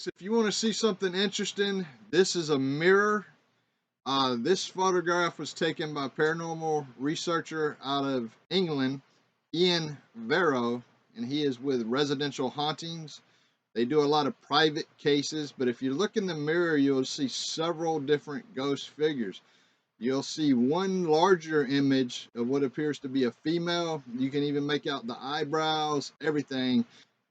If you want to see something interesting, this is a mirror. This photograph was taken by a paranormal researcher out of England, Ian Varrow, and he is with Residential Hauntings. They do a lot of private cases, but if you look in the mirror, you'll see several different ghost figures. You'll see one larger image of what appears to be a female. You can even make out the eyebrows, everything.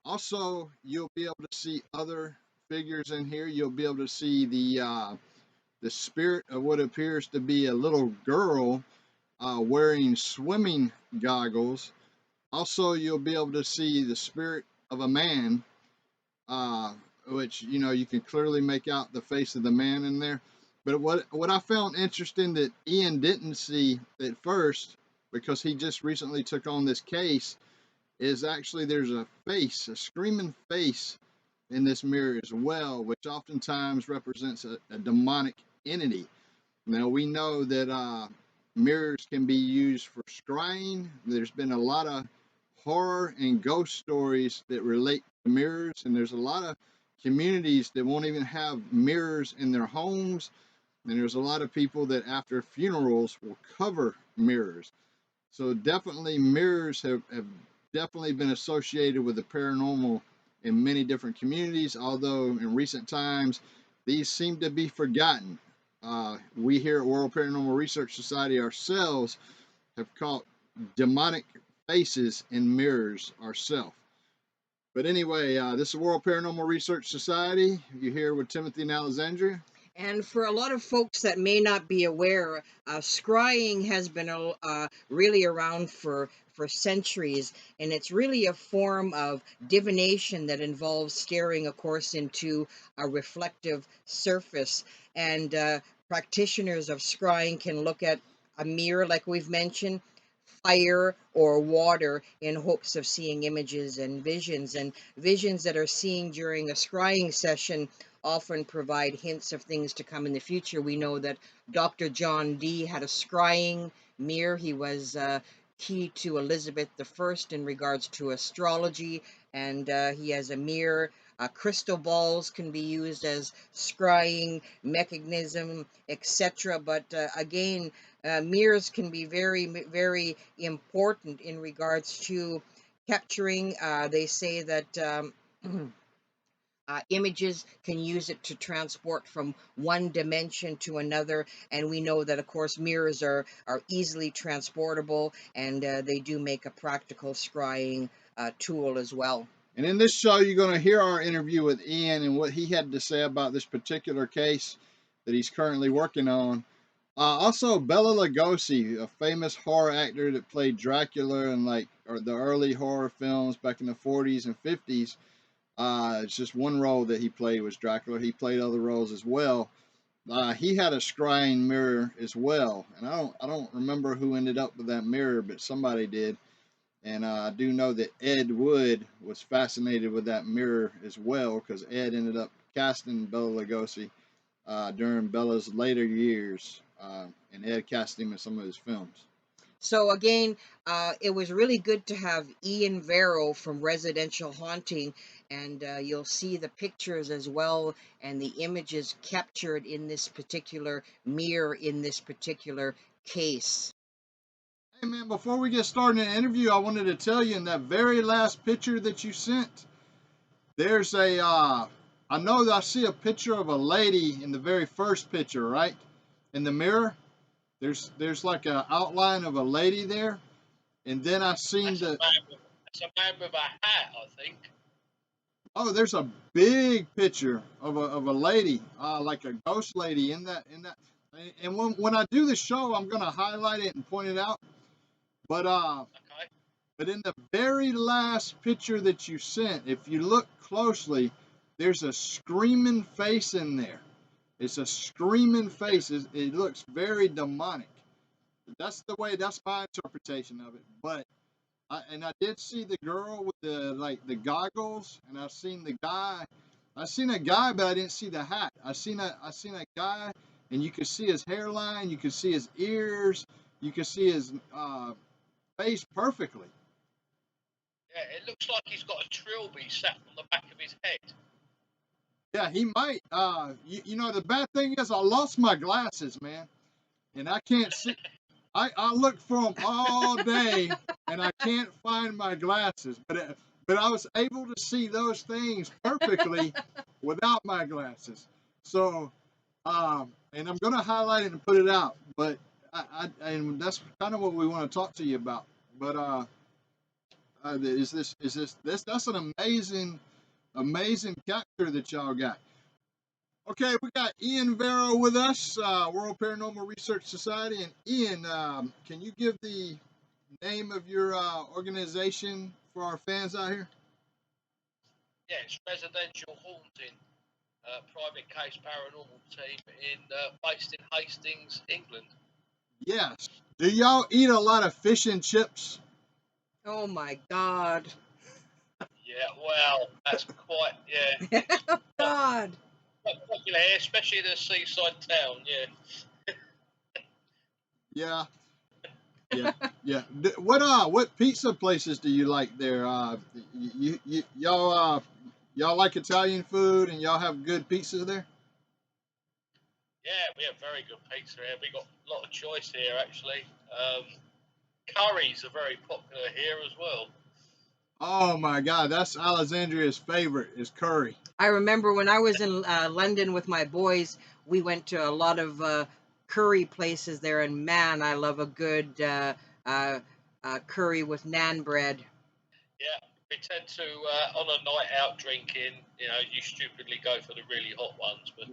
Also, you'll be able to see other figures in here. You'll be able to see the spirit of what appears to be a little girl wearing swimming goggles. Also, you'll be able to see the spirit of a man, uh, which you can clearly make out the face of the man in there. But what I found interesting that Ian didn't see at first, because he just recently took on this case, is actually there's a face, a screaming face in this mirror as well, which oftentimes represents a demonic entity. Now we know that mirrors can be used for scrying. There's been a lot of horror and ghost stories that relate to mirrors, and there's a lot of communities that won't even have mirrors in their homes. And there's a lot of people that after funerals will cover mirrors. So definitely mirrors have definitely been associated with the paranormal in many different communities, although in recent times these seem to be forgotten. We here at World Paranormal Research Society ourselves have caught demonic faces in mirrors ourselves. But anyway, this is World Paranormal Research Society. You're here with Timothy and Alexandria. And for a lot of folks that may not be aware, scrying has been really around for centuries, and it's really a form of divination that involves staring, of course, into a reflective surface. And practitioners of scrying can look at a mirror, like we've mentioned, fire or water, in hopes of seeing images and visions. And visions that are seen during a scrying session often provide hints of things to come in the future. We know that Dr. John Dee had a scrying mirror. He was key to Elizabeth I in regards to astrology, and he has a mirror. Crystal balls can be used as scrying mechanism, etc. But again, mirrors can be very, very important in regards to capturing. They say that images can use it to transport from one dimension to another, and we know that, of course, mirrors are easily transportable, and they do make a practical scrying tool as well. And in this show, you're going to hear our interview with Ian and what he had to say about this particular case that he's currently working on. Also, Bela Lugosi, a famous horror actor that played Dracula in or the early horror films back in the 40s and 50s. It's just one role that he played was Dracula. He played other roles as well. He had a scrying mirror as well, and I don't remember who ended up with that mirror, but somebody did. And I do know that Ed Wood was fascinated with that mirror as well, because Ed ended up casting Bela Lugosi during Bella's later years, and Ed cast him in some of his films. So again, it was really good to have Ian Varrow from Residential Haunting, and you'll see the pictures as well and the images captured in this particular mirror in this particular case. Hey man, before we get started in the interview, I wanted to tell you in that very last picture that you sent, there's I know that I see a picture of a lady in the very first picture, right? In the mirror. There's like an outline of a lady there, and then I seen That's a the man with, that's a man with a hat, I think. oh, there's a big picture of a lady, like a ghost lady in that. And when I do the show, I'm gonna highlight it and point it out. But Okay. but in the very last picture that you sent, if you look closely, there's a screaming face in there. It's a screaming face. It looks very demonic. That's my interpretation of it. But I did see the girl with the goggles, and I've seen the guy. I seen a guy, but I didn't see the hat. I seen a guy, and you could see his hairline, you could see his ears, you could see his face perfectly. Yeah, it looks like he's got a trilby sat on the back of his head. Yeah, he might. You know, the bad thing is I lost my glasses, man, and I can't see. I look for them all day, and I can't find my glasses. But I was able to see those things perfectly without my glasses. So, and I'm gonna highlight it and put it out. But and that's kind of what we want to talk to you about. But is this that's an amazing capture that y'all got. Okay, we got Ian Varrow with us, World Paranormal Research Society. And Ian, can you give the name of your organization for our fans out here? Yeah, it's residential haunting, private case paranormal team based in Hastings, England. Yes. Do y'all eat a lot of fish and chips? Oh my God. Yeah, well, that's quite, yeah, it's Oh God. quite popular here, especially in a seaside town, yeah. Yeah, yeah, yeah. What pizza places do you like there? Y'all like Italian food and y'all have good pizzas there? Yeah, we have very good pizza here. We got a lot of choice here, actually. Curries are very popular here as well. Oh my God, that's Alexandria's favorite is curry. I remember when I was in London with my boys, we went to a lot of curry places there, and man, I love a good curry with naan bread. Yeah, we tend to, on a night out drinking, you stupidly go for the really hot ones, but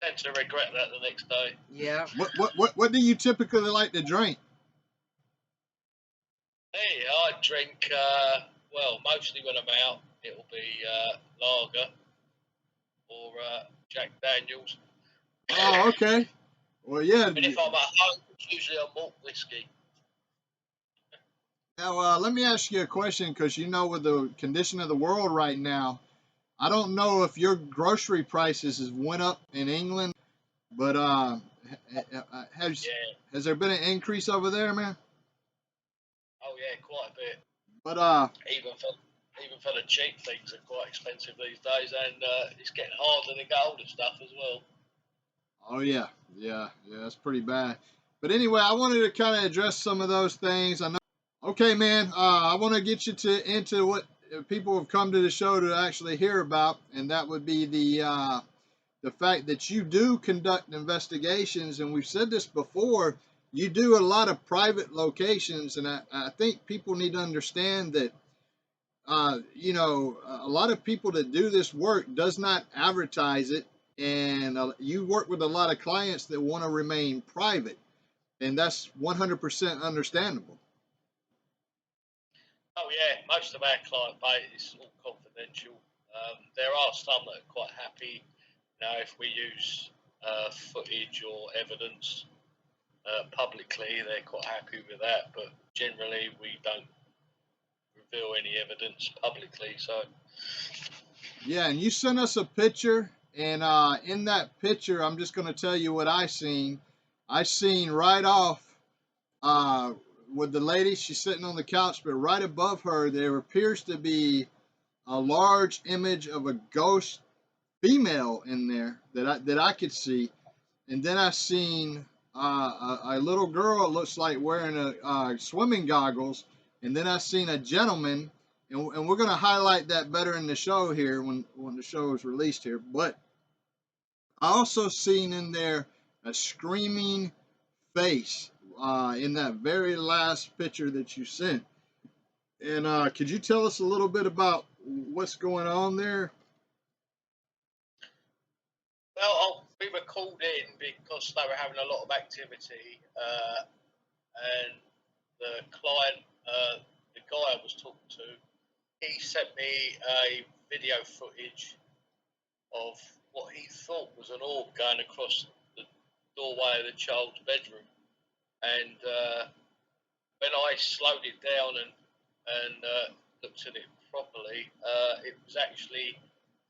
tend to regret that the next day. Yeah. What do you typically like to drink? Hey, I drink, well, mostly when I'm out, it'll be lager or Jack Daniels. Oh, okay. Well, yeah. And if I'm at home, it's usually a malt whiskey. Now, let me ask you a question, because with the condition of the world right now, I don't know if your grocery prices has went up in England, but has Yeah, has there been an increase over there, man? oh yeah, quite a bit. But Even for the cheap things are quite expensive these days, and it's getting harder to get hold of stuff as well. oh yeah, yeah, yeah, that's pretty bad. But anyway, I wanted to kind of address some of those things. I know. Okay, man. I want to get you into what people have come to the show to actually hear about, and that would be the fact that you do conduct investigations, and we've said this before. You do a lot of private locations, and I think people need to understand that. A lot of people that do this work does not advertise it, and you work with a lot of clients that want to remain private, and that's 100% understandable. Oh yeah, most of our client base is all confidential. There are some that are quite happy, if we use footage or evidence publicly, they're quite happy with that. But generally, we don't reveal any evidence publicly. So Yeah, and you sent us a picture, and in that picture, I'm just going to tell you what I seen. I seen right off uh, with the lady, she's sitting on the couch, but right above her, there appears to be a large image of a ghost female in there that I could see, and then I seen a little girl. It looks like wearing a swimming goggles, and then I seen a gentleman, and we're gonna highlight that better in the show here when the show is released here. But I also seen in there a screaming face in that very last picture that you sent. And could you tell us a little bit about what's going on there? well, we were called in because they were having a lot of activity, and the client, the guy I was talking to, he sent me a video footage of what he thought was an orb going across the doorway of the child's bedroom. And when I slowed it down and looked at it properly, it was actually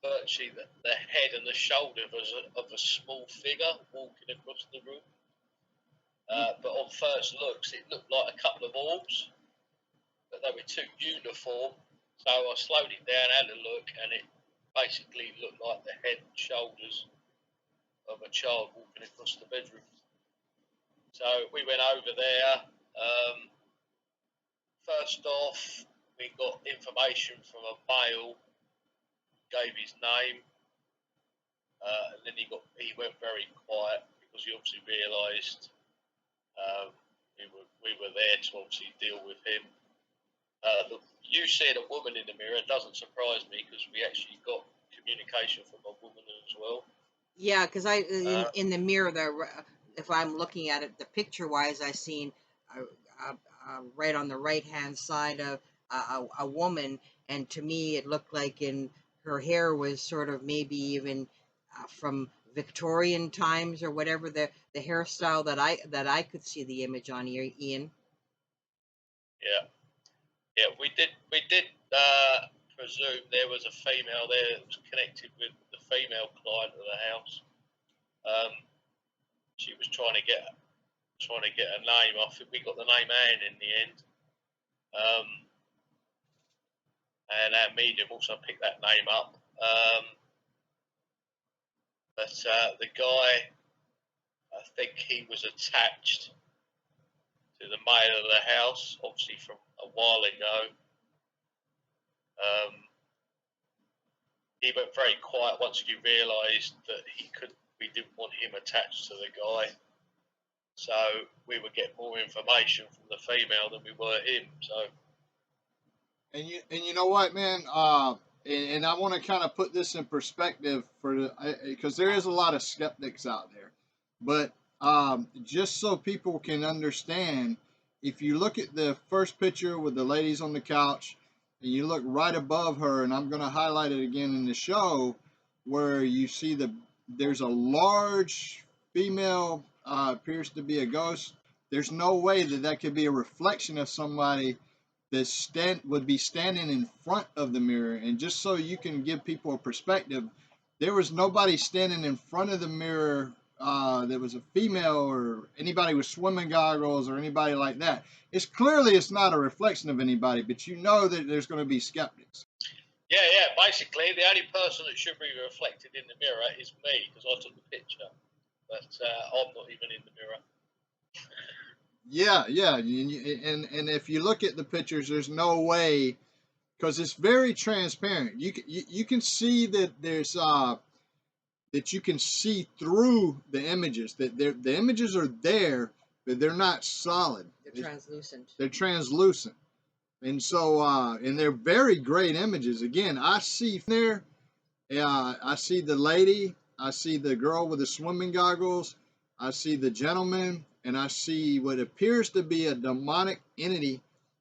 virtually the head and the shoulder of a small figure walking across the room. But on first looks, it looked like a couple of orbs, but they were too uniform. So I slowed it down, had a look, and basically looked like the head and shoulders of a child walking across the bedroom. So we went over there. First off, we got information from a male, gave his name, and then he went very quiet because he obviously realised we were there to obviously deal with him. You said a woman in the mirror. It doesn't surprise me because we actually got communication from a woman as well. Yeah, because in the mirror there, if I'm looking at it, the picture wise, I seen right on the right hand side of a woman, and to me it looked like her hair was sort of maybe even from Victorian times or whatever, the hairstyle that I could see the image on here, Ian. Yeah, we did presume there was a female there that was connected with the female client of the house. She was trying to get a name. I think we got the name Anne in the end. And our medium also picked that name up. But the guy, I think he was attached to the male of the house, obviously from a while ago. He went very quiet once he realised that we didn't want him attached to the guy. So we would get more information from the female than we were him. So. And you know what, man? And I want to kind of put this in perspective because there is a lot of skeptics out there, but just so people can understand, if you look at the first picture with the ladies on the couch, and you look right above her, and I'm going to highlight it again in the show, where you see there's a large female appears to be a ghost. There's no way that could be a reflection of somebody that would be standing in front of the mirror. And just so you can give people a perspective, there was nobody standing in front of the mirror that was a female or anybody with swimming goggles or anybody like that. It's not a reflection of anybody, but you know that there's going to be skeptics. Yeah. Basically, the only person that should be reflected in the mirror is me because I took the picture, but I'm not even in the mirror. Yeah, and if you look at the pictures, there's no way, because it's very transparent. You can see that there's that you can see through the images. That the images are there, but they're not solid. They're translucent. They're translucent, and so and they're very great images. Again, I see there. I see the lady. I see the girl with the swimming goggles. I see the gentleman, and I see what appears to be a demonic entity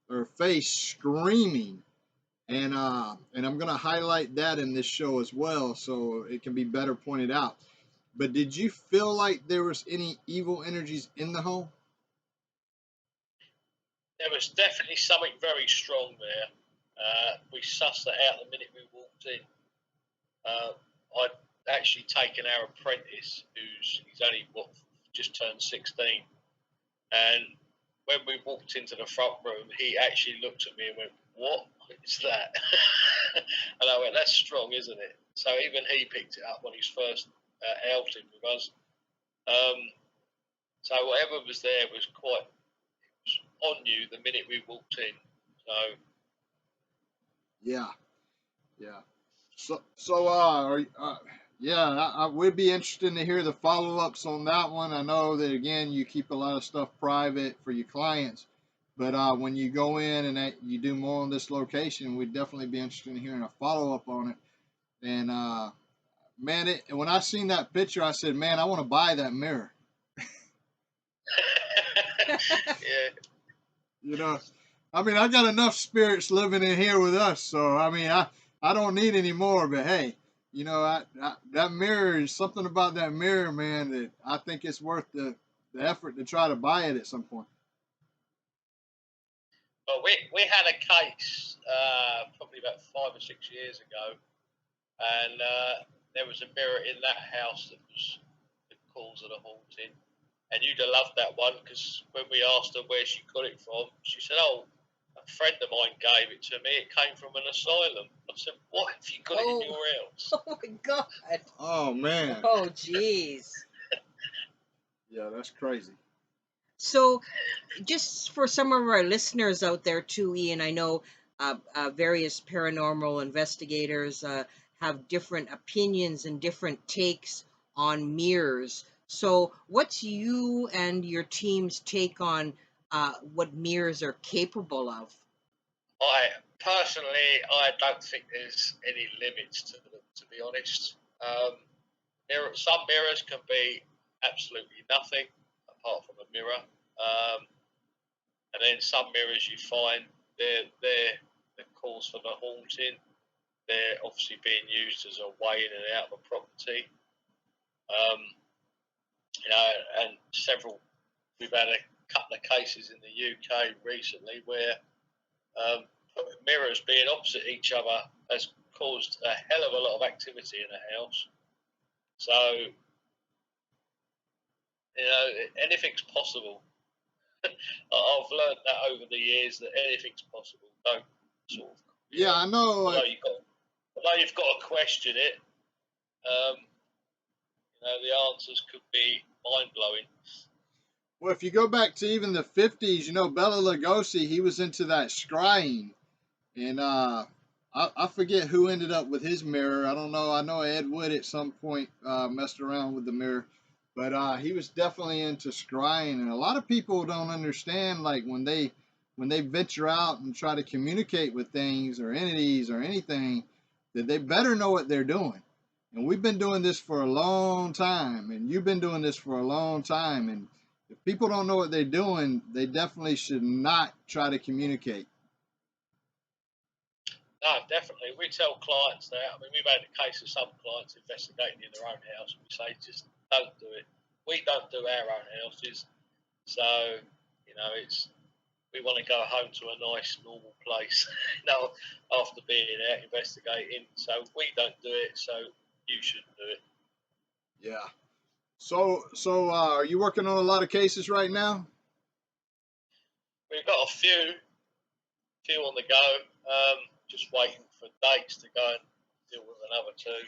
or face screaming. And I'm going to highlight that in this show as well, so it can be better pointed out. But did you feel like there was any evil energies in the home? There was definitely something very strong there. We sussed it out the minute we walked in. I'd actually taken our apprentice, he's only just turned 16, and when we walked into the front room, he actually looked at me and went, "What is that?" And I went, "That's strong, isn't it?" So even he picked it up on his first outing with us. So whatever was there was on you the minute we walked in. So Yeah. We'd be interested to hear the follow-ups on that one. I know that, again, you keep a lot of stuff private for your clients, but when you go in and you do more on this location, we'd definitely be interested in hearing a follow-up on it. And man, when I seen that picture, I said, man, I want to buy that mirror. yeah. You know, I mean, I got enough spirits living in here with us, so I mean, I don't need any more. But hey, you know, that mirror is something about that mirror, man, that I think it's worth the effort to try to buy it at some point. But we had a case probably about 5 or 6 years ago, and there was a mirror in that house that was the cause of the haunting. And you'd have loved that one because when we asked her where she got it from, she said, "Oh, I a friend of mine gave it to me. It came from an asylum. I said, "Why have you got it in your house?" Oh my God. Oh man. Oh jeez. Yeah, that's crazy. So, just for some of our listeners out there too, Ian, I know various paranormal investigators have different opinions and different takes on mirrors. So, what's you and your team's take on what mirrors are capable of? I don't think there's any limits to them, to be honest. Some mirrors can be absolutely nothing apart from a mirror, and then some mirrors you find they're the cause for the haunting. They're obviously being used as a way in and out of a property. And we've had a couple of cases in the UK recently where mirrors being opposite each other has caused a hell of a lot of activity in a house. So, anything's possible. I've learned that over the years that anything's possible. Don't sort of. Yeah, I know. Although you've got to question it, the answers could be mind blowing. Well, if you go back to even the 50s, Bela Lugosi, he was into that scrying. And I forget who ended up with his mirror. I don't know. I know Ed Wood at some point messed around with the mirror. But he was definitely into scrying. And a lot of people don't understand, like, when they venture out and try to communicate with things or entities or anything, that they better know what they're doing. And we've been doing this for a long time, and you've been doing this for a long time. And if people don't know what they're doing, they definitely should not try to communicate. No, definitely. We tell clients that. I mean, we've had a case of some clients investigating in their own house. We say, just don't do it. We don't do our own houses. So, we want to go home to a nice, normal place, after being out investigating. So we don't do it, so you shouldn't do it. Yeah. So are you working on a lot of cases right now? We've got a few on the go. Just waiting for dates to go and deal with another two.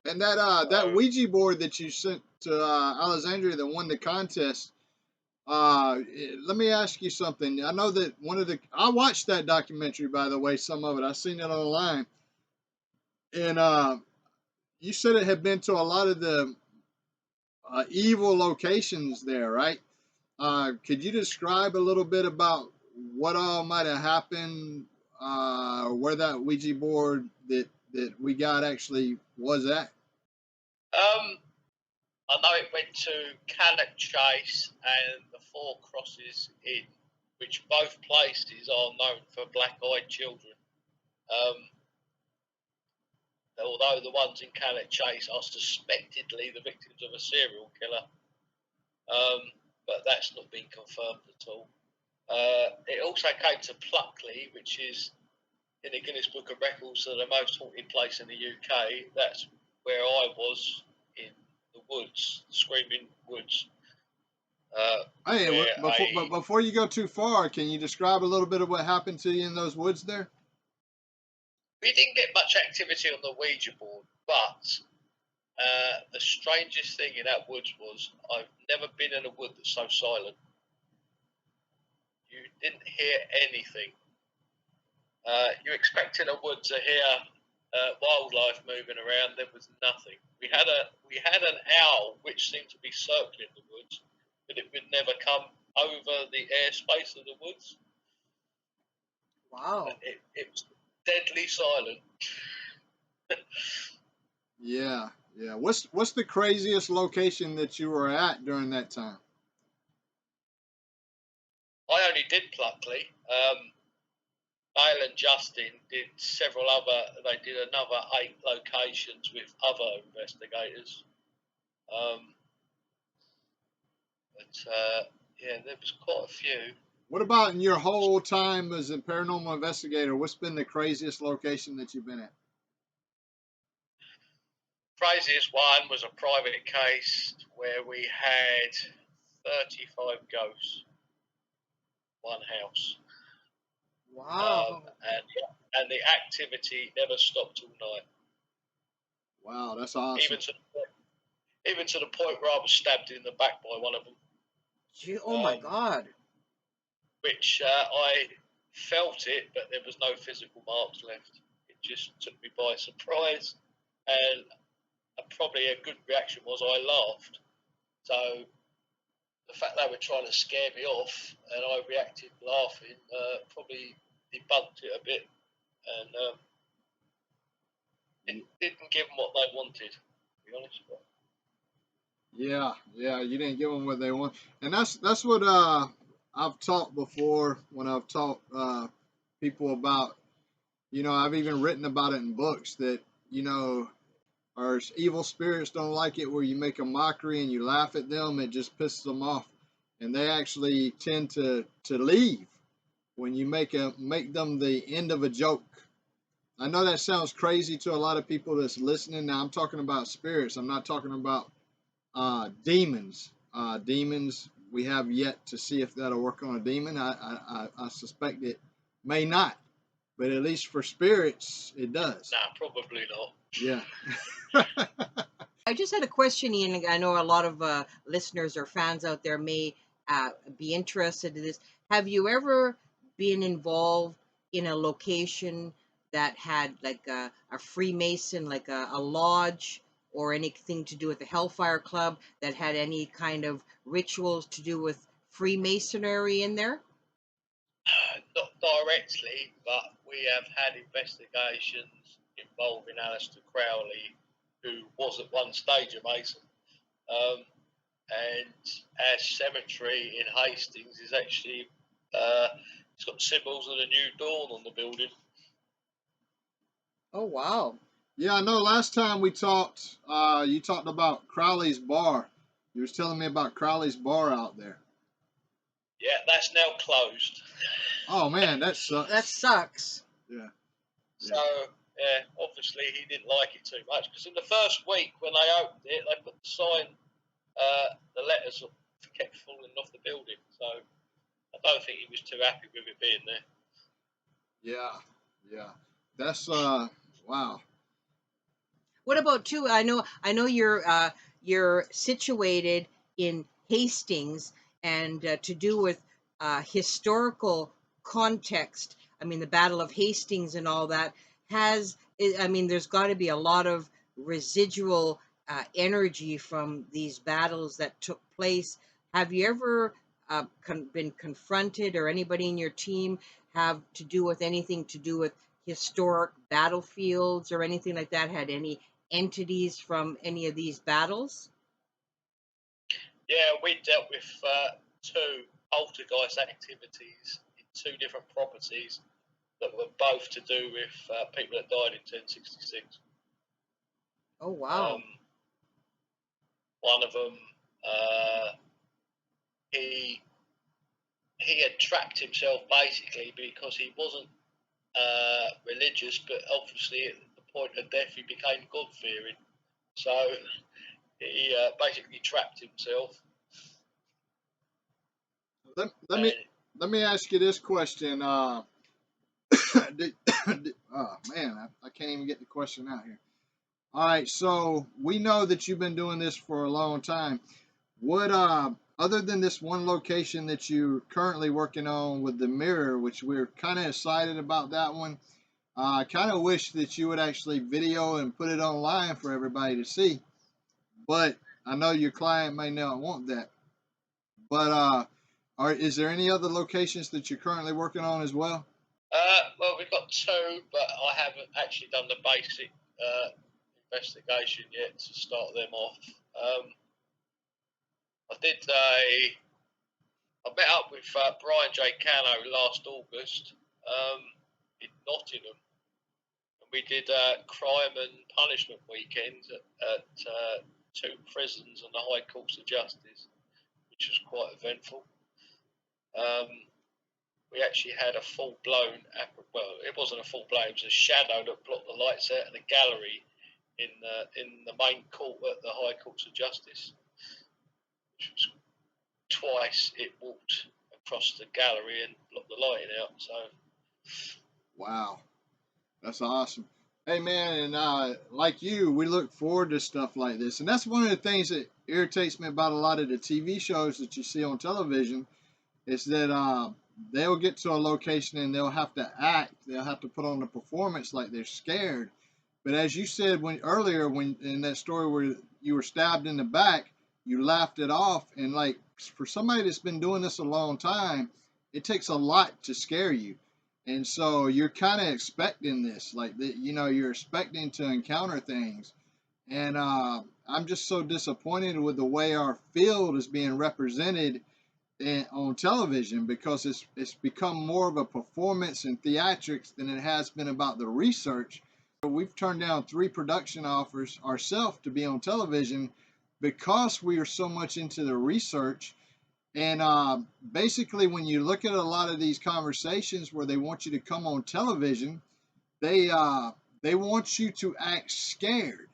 And that Ouija board that you sent to Alexandria that won the contest, let me ask you something. I know that I watched that documentary, by the way, some of it. I seen it online. And you said it had been to a lot of the evil locations there, right? Could you describe a little bit about what all might have happened, where that Ouija board that we got actually was at? I know it went to Cannock Chase and the Four Crosses Inn, which both places are known for black-eyed children. Although the ones in Cannock Chase are suspectedly the victims of a serial killer, but that's not been confirmed at all. It also came to Pluckley, which is in the Guinness Book of Records for the most haunted place in the UK. That's where I was in the woods, Screaming Woods. But before you go too far, can you describe a little bit of what happened to you in those woods there? We didn't get much activity on the Ouija board, but the strangest thing in that woods was I've never been in a wood that's so silent. You didn't hear anything. You're expecting a wood to hear wildlife moving around. There was nothing. We had an owl which seemed to be circling the woods, but it would never come over the airspace of the woods. Wow. It was deadly silent. Yeah. What's the craziest location that you were at during that time? I only did Pluckley. Dale and Justin did several other. They did another 8 locations with other investigators. There was quite a few. What about in your whole time as a paranormal investigator? What's been the craziest location that you've been at? Craziest one was a private case where we had 35 ghosts, one house. Wow. And the activity never stopped all night. Wow, that's awesome. Even to the point where I was stabbed in the back by one of them. Gee, oh my God. Which I felt it, but there was no physical marks left. It just took me by surprise, and probably a good reaction was I laughed. So the fact they were trying to scare me off, and I reacted laughing, probably debunked it a bit, and it didn't give them what they wanted, to be honest. But Yeah, you didn't give them what they want, and that's what I've taught before when I've taught people about. I've even written about it in books that our evil spirits don't like it where you make a mockery and you laugh at them. It just pisses them off, and they actually tend to leave when you make them the end of a joke. I know that sounds crazy to a lot of people that's listening. Now I'm talking about spirits. I'm not talking about demons. Demons, we have yet to see if that'll work on a demon. I suspect it may not, but at least for spirits, it does. nah, probably not. Yeah. I just had a question, Ian. I know a lot of listeners or fans out there may be interested in this. Have you ever been involved in a location that had like a Freemason, like a lodge, or anything to do with the Hellfire Club that had any kind of rituals to do with Freemasonry in there? Not directly, but we have had investigations involving Aleister Crowley, who was at one stage a Mason. And our cemetery in Hastings is actually, it's got symbols of the New Dawn on the building. Oh, wow. Yeah, I know last time we talked, you talked about Crowley's Bar. You was telling me about Crowley's Bar out there. Yeah, that's now closed. Oh, man, that sucks. That sucks. Yeah. So, yeah, obviously he didn't like it too much, because in the first week when they opened it, they put the sign, the letters kept falling off the building. So I don't think he was too happy with it being there. Yeah. That's, wow. What about too? I know you're situated in Hastings, and to do with historical context. I mean, the Battle of Hastings and all that I mean, there's got to be a lot of residual energy from these battles that took place. Have you ever been confronted, or anybody in your team have to do with anything to do with historic battlefields or anything like that? Had any entities from any of these battles? Yeah, we dealt with two poltergeist activities in two different properties that were both to do with people that died in 1066. Oh, wow. One of them, he had trapped himself basically because he wasn't religious, but obviously at the point of death he became God-fearing. So he basically trapped himself. Let me ask you this question. Oh man, I can't even get the question out here. All right, so we know that you've been doing this for a long time. What other than this one location that you're currently working on with the mirror, which we're kind of excited about that one, I kind of wish that you would actually video and put it online for everybody to see. But I know your client may not want that. But is there any other locations that you're currently working on as well? Well, we've got two, but I haven't actually done the basic investigation yet to start them off. I met up with Brian J. Cano last August in Nottingham, and we did crime and punishment weekend at two prisons and the High Courts of Justice, which was quite eventful. We actually had a full-blown, well, it wasn't a full-blown, it was a shadow that blocked the lights out in a gallery in the main court at the High Courts of Justice, which was twice it walked across the gallery and blocked the lighting out. So Wow, that's awesome. Hey man, and like you, we look forward to stuff like this, and that's one of the things that irritates me about a lot of the TV shows that you see on television is that they'll get to a location and they'll have to act, they'll have to put on a performance like they're scared. But as you said when earlier, when in that story where you were stabbed in the back, you laughed it off, and like for somebody that's been doing this a long time, it takes a lot to scare you, and so you're kind of expecting this, like you're expecting to encounter things, and I'm just so disappointed with the way our field is being represented on television because it's become more of a performance and theatrics than it has been about the research. We've turned down 3 production offers ourselves to be on television because we are so much into the research. And basically, when you look at a lot of these conversations where they want you to come on television, they they want you to act scared.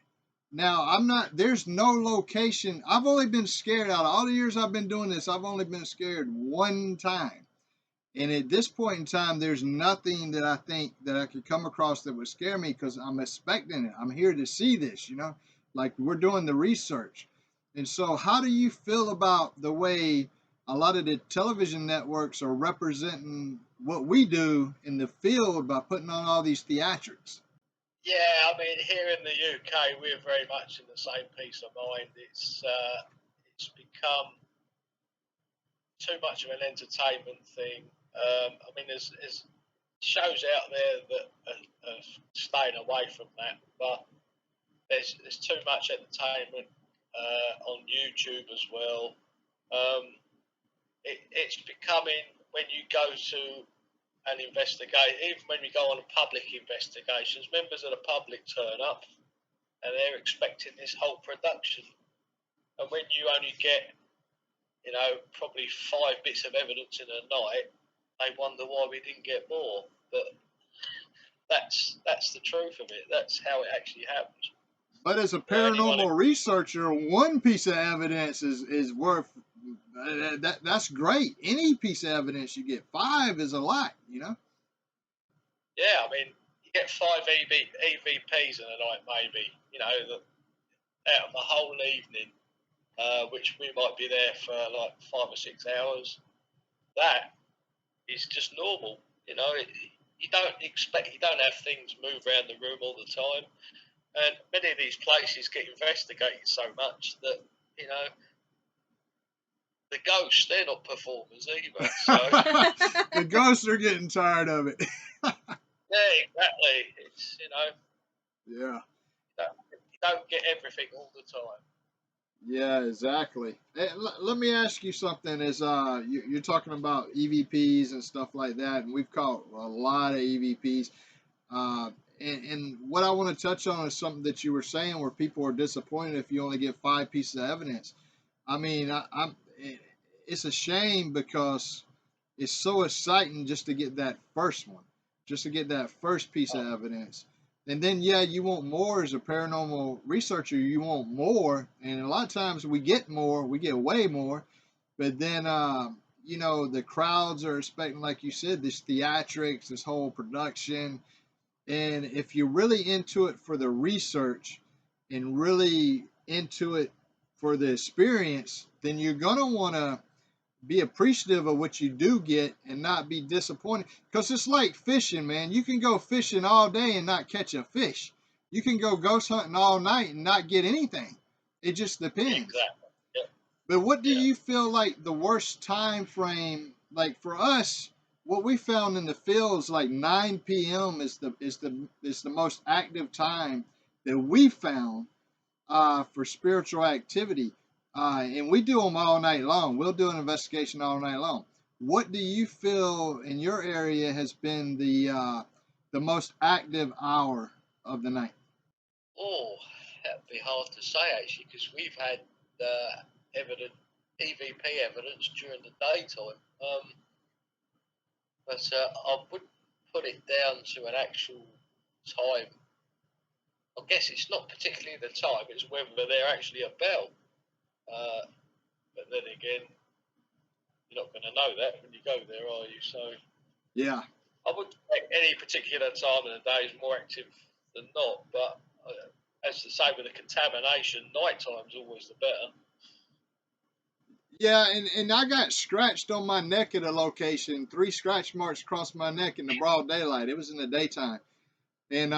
Now, I'm not, there's no location. I've only been scared out of all the years I've been doing this. I've only been scared one time. And at this point in time, there's nothing that I think that I could come across that would scare me because I'm expecting it. I'm here to see this, like we're doing the research. And so, how do you feel about the way a lot of the television networks are representing what we do in the field by putting on all these theatrics? Yeah, I mean, here in the UK, we're very much in the same peace of mind. It's become too much of an entertainment thing. I mean, there's shows out there that are staying away from that, but there's too much entertainment on YouTube as well. It's becoming, when you go to an investigate, even when we go on public investigations, members of the public turn up and they're expecting this whole production. And when you only get, probably 5 bits of evidence in a night, they wonder why we didn't get more. But that's the truth of it. That's how it actually happens. But as a paranormal researcher, one piece of evidence is worth that's great. Any piece of evidence you get, 5 is a lot, Yeah, I mean, you get 5 EVPs in a night, maybe. Out of the whole evening, which we might be there for like 5 or 6 hours. That is just normal. You don't have things move around the room all the time. And many of these places get investigated so much that, the ghosts, they're not performers either. So the ghosts are getting tired of it. yeah, exactly. It's, yeah. You don't get everything all the time. Yeah, exactly. Hey, let me ask you something. As you're talking about EVPs and stuff like that, and we've caught a lot of EVPs. And what I want to touch on is something that you were saying, where people are disappointed if you only get 5 pieces of evidence. I mean, it's a shame because it's so exciting just to get that first one, just to get that first piece of evidence. And then, yeah, you want more as a paranormal researcher. You want more, and a lot of times we get more, we get way more. But then, the crowds are expecting, like you said, this theatrics, this whole production. And if you're really into it for the research and really into it for the experience, then you're gonna want to be appreciative of what you do get and not be disappointed, because it's like fishing, man. You can go fishing all day and not catch a fish. You can go ghost hunting all night and not get anything. It just depends. Exactly. Yeah. But what do you feel like the worst time frame, like for us, what we found in the field is like 9 p.m. is the most active time that we found for spiritual activity. And we do them all night long. We'll do an investigation all night long. What do you feel in your area has been the most active hour of the night? Oh, that'd be hard to say actually, because we've had EVP evidence during the daytime. But I wouldn't put it down to an actual time. I guess it's not particularly the time; it's whether they're actually about. But then again, you're not going to know that when you go there, are you? So yeah, I wouldn't say any particular time of the day is more active than not, but as to say with the contamination, night time's always the better. Yeah, and I got scratched on my neck at a location, 3 scratch marks across my neck in the broad daylight. It was in the daytime. And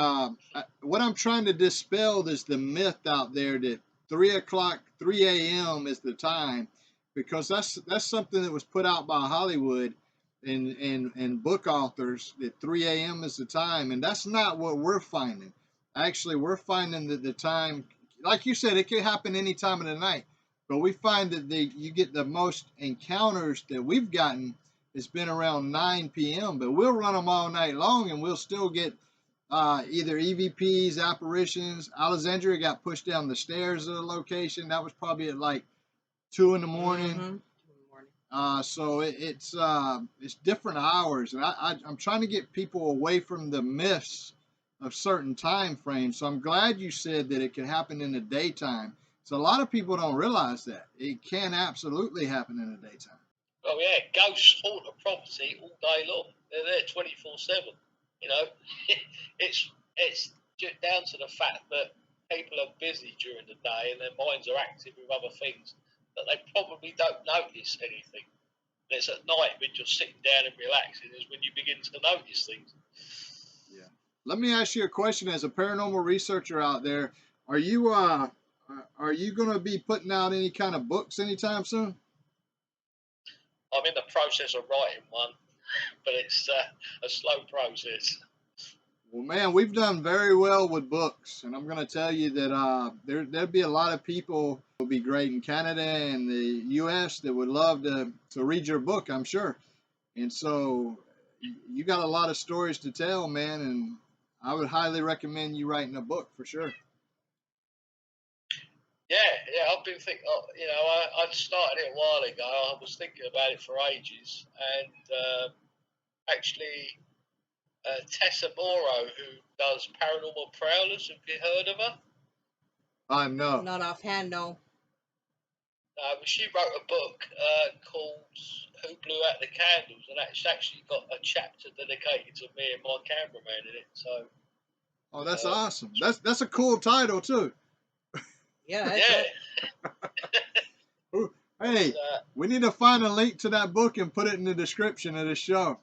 what I'm trying to dispel is the myth out there that 3 a.m. is the time, because that's something that was put out by Hollywood and book authors, that 3 a.m. is the time, and that's not what we're finding. Actually, we're finding that the time, like you said, it could happen any time of the night, but we find that you get the most encounters that we've gotten. It's been around 9 p.m., but we'll run them all night long, and we'll still get either EVPs, apparitions. Alexandria got pushed down the stairs of the location. That was probably at like 2 in the morning. So it's different hours, and I'm trying to get people away from the myths of certain time frames. So I'm glad you said that it can happen in the daytime. So a lot of people don't realize that it can absolutely happen in the daytime. Oh yeah, ghosts haunt a property all day long. They're there 24/7. You know, it's just down to the fact that people are busy during the day and their minds are active with other things, that they probably don't notice anything. And it's at night when you're sitting down and relaxing is when you begin to notice things. Yeah. Let me ask you a question. As a paranormal researcher out there, are you going to be putting out any kind of books anytime soon? I'm in the process of writing one, but it's a slow process. Well, man, we've done very well with books, and I'm going to tell you that there'll be a lot of people who will be great in Canada and the U.S. that would love to read your book, I'm sure. And so you got a lot of stories to tell, man, and I would highly recommend you writing a book for sure. Yeah, I've been thinking, I started it a while ago. I was thinking about it for ages, and actually, Tessa Morrow, who does Paranormal Prowlers, have you heard of her? No. Not offhand, no. She wrote a book called Who Blew Out the Candles, and it's actually got a chapter dedicated to me and my cameraman in it. So, oh, that's awesome. That's a cool title too. Yeah. Hey, we need to find a link to that book and put it in the description of the show.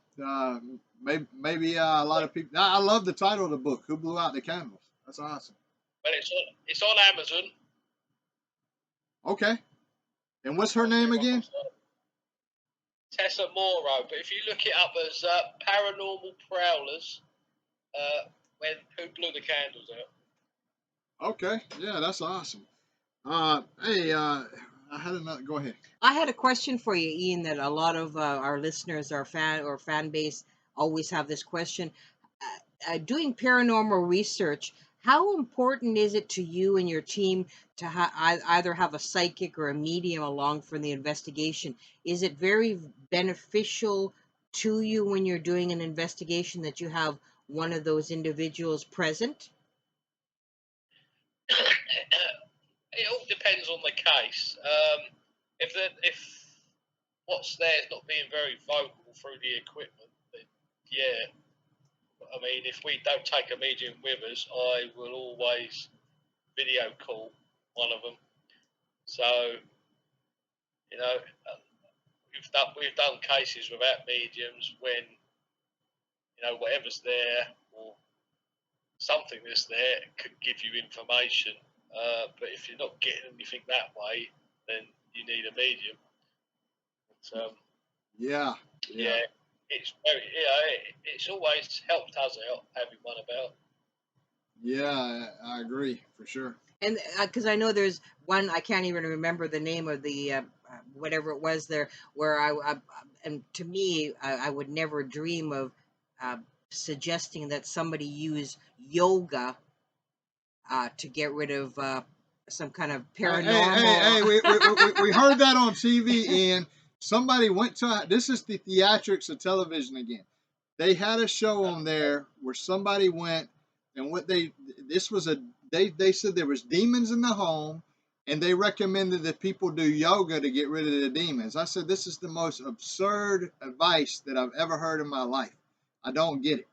Maybe a lot of people. I love the title of the book, Who Blew Out the Candles. That's awesome. But it's on Amazon. Okay. And what's her name again? Tessa Morrow. But if you look it up as Paranormal Prowlers, Who Blew the Candles Out. Okay. Yeah, that's awesome. Hey, I had another. Go ahead. I had a question for you, Ian, that a lot of our listeners, our fan base, always have this question. Doing paranormal research, how important is it to you and your team to either have a psychic or a medium along for the investigation? Is it very beneficial to you when you're doing an investigation that you have one of those individuals present? It all depends on the case. If what's there is not being very vocal through the equipment, then yeah. I mean, if we don't take a medium with us, I will always video call one of them. So, we've done cases without mediums when, whatever's there or something that's there could give you information. But if you're not getting anything that way, then you need a medium. But, yeah. It's always helped us out having one about. Yeah, I agree for sure. And because I know there's one, I can't even remember the name of the whatever it was there, where and to me, I would never dream of suggesting that somebody use yoga to get rid of some kind of paranormal. Hey, we heard that on TV, and somebody went to, this is the theatrics of television again. They had a show on there where somebody went, and they said there was demons in the home, and they recommended that people do yoga to get rid of the demons. I said, this is the most absurd advice that I've ever heard in my life. I don't get it.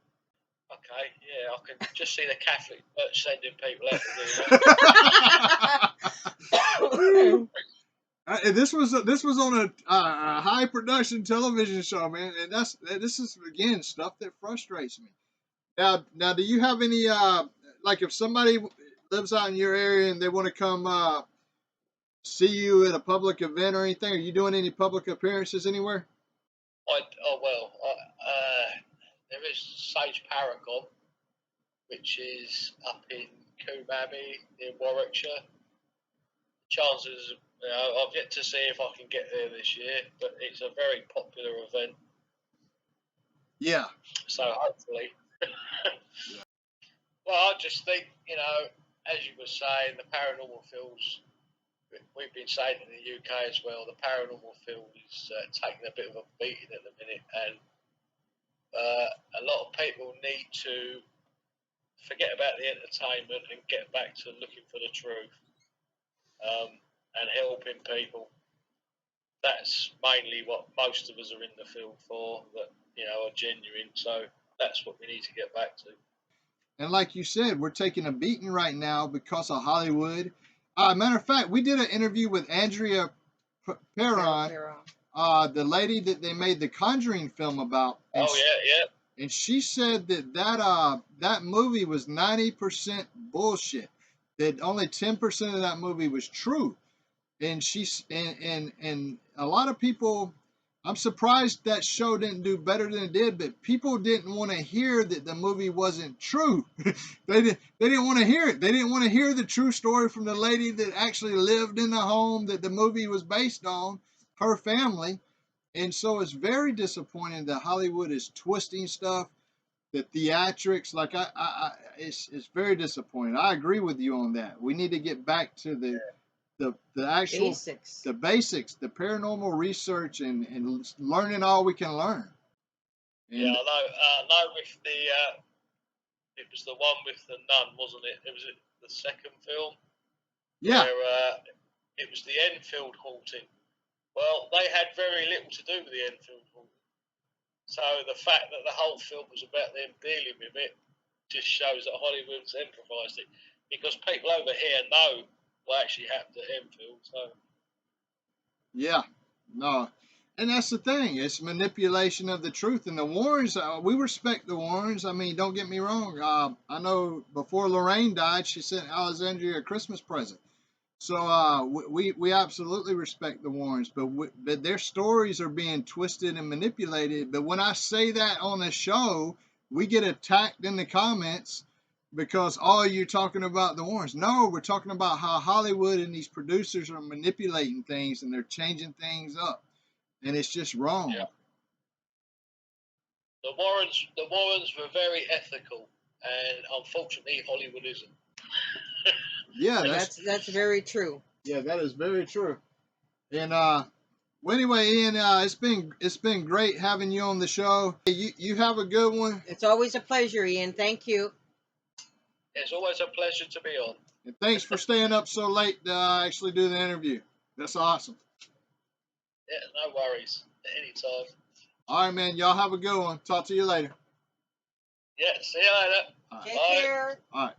Okay, yeah, I can just see the Catholic Church sending people out to do that. This was on a high production television show, man, and this is again stuff that frustrates me. Now, do you have any like if somebody lives out in your area and they want to come see you at a public event or anything? Are you doing any public appearances anywhere? There is Sage Paragon, which is up in Combe Abbey in Warwickshire. Chances, I've yet to see if I can get there this year, but it's a very popular event. Yeah. So hopefully. Well, I just think, as you were saying, the paranormal fields, we've been saying in the UK as well, the paranormal field is taking a bit of a beating at the minute, and a lot of people need to forget about the entertainment and get back to looking for the truth and helping people. That's mainly what most of us are in the field for, that are genuine. So that's what we need to get back to. And like you said, we're taking a beating right now because of Hollywood. Matter of fact, we did an interview with Andrea Perron, the lady that they made the Conjuring film about. And yeah. And she said that movie was 90% bullshit. That only 10% of that movie was true. And and a lot of people, I'm surprised that show didn't do better than it did, but people didn't want to hear that the movie wasn't true. They didn't want to hear it. They didn't want to hear the true story from the lady that actually lived in the home that the movie was based on, her family. And so it's very disappointing that Hollywood is twisting stuff, the theatrics. Like it's very disappointing. I agree with you on that. We need to get back to the actual basics, the paranormal research and learning all we can learn. And yeah, I know. With it was the one with the nun, wasn't it? It was the second film. Yeah. Where it was the Enfield haunting. Well, they had very little to do with the Enfield haunting. So the fact that the whole film was about them dealing with it just shows that Hollywood's improvised it, because people over here know what actually happened at Enfield. So yeah, no, and that's the thing. It's manipulation of the truth. And the Warrens, we respect the Warrens. I mean, don't get me wrong. I know before Lorraine died, she sent Alexandria a Christmas present. So we absolutely respect the Warrens, but their stories are being twisted and manipulated. But when I say that on the show, we get attacked in the comments because, oh, you're talking about the Warrens. No, we're talking about how Hollywood and these producers are manipulating things and they're changing things up, and it's just wrong. yeah. The Warrens were very ethical, and unfortunately, Hollywood isn't. Yeah, that's very true. Yeah, that is very true. And well, anyway, Ian, it's been great having you on the show. You have a good one. It's always a pleasure, Ian. Thank you. It's always a pleasure to be on. And thanks for staying up so late to actually do the interview. That's awesome. Yeah, no worries. Anytime. All right, man. Y'all have a good one. Talk to you later. Yeah, see you later. Take care. All right.